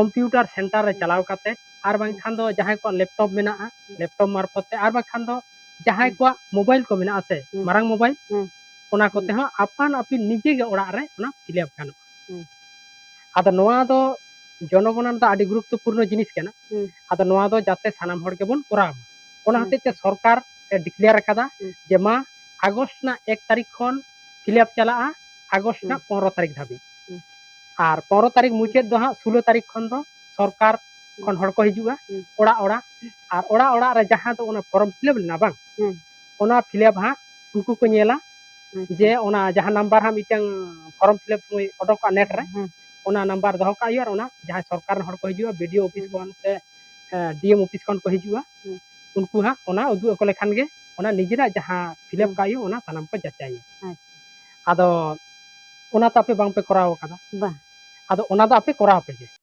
computer centre रे चलाव काते आर बांखान दो जहां को लैपटॉप मेना लैपटॉप मार्फत ते आर बांखान दो जहां को मोबाइल को मेना से मारंग मोबाइल ओना कोते हो अपन अपन निजे गे ओड़ा रे ओना फिलअप गानो आदो नोआ दो जनगणना दो आदि गुरुत्वपूर्ण जिनिस केना आदो नोआ दो जाते सानाम हर के बन कोराव ओना हते ते सरकार डिक्लेयर कदा जे मा अगस्त ना 1 तारीख खन फिलअप चला अगस्त ना 15 तारीख धाबी और 15 तारीख मुचाद दो हाँ 16 तारीख खन दो सरकार खन हड़ को हिजुआ ओड़ा ओड़ा और ओड़ा ओड़ा रे जहां दो ओना फॉर्म फिलअप ना बांग ओना फिलअप हाँ उनको को नेला जे ओना जहां नंबर हाँ मिटंग फॉर्म फिलअप समय ओडोका नेट रे ओना नंबर दो का यार ओना जहां सरकार हड़ को हिजुआ वीडियो ऑफिस खन से डीएम ऑफिस खन को हिजुआ उनको हाँ ओना उदु को लेखान गे ओना निजरा जहां फिलअप का ओना सानाम को जाचाई आदो ओना तो आपे बांग पे कराव कदा बा आदो ओना दो आपे कराव पे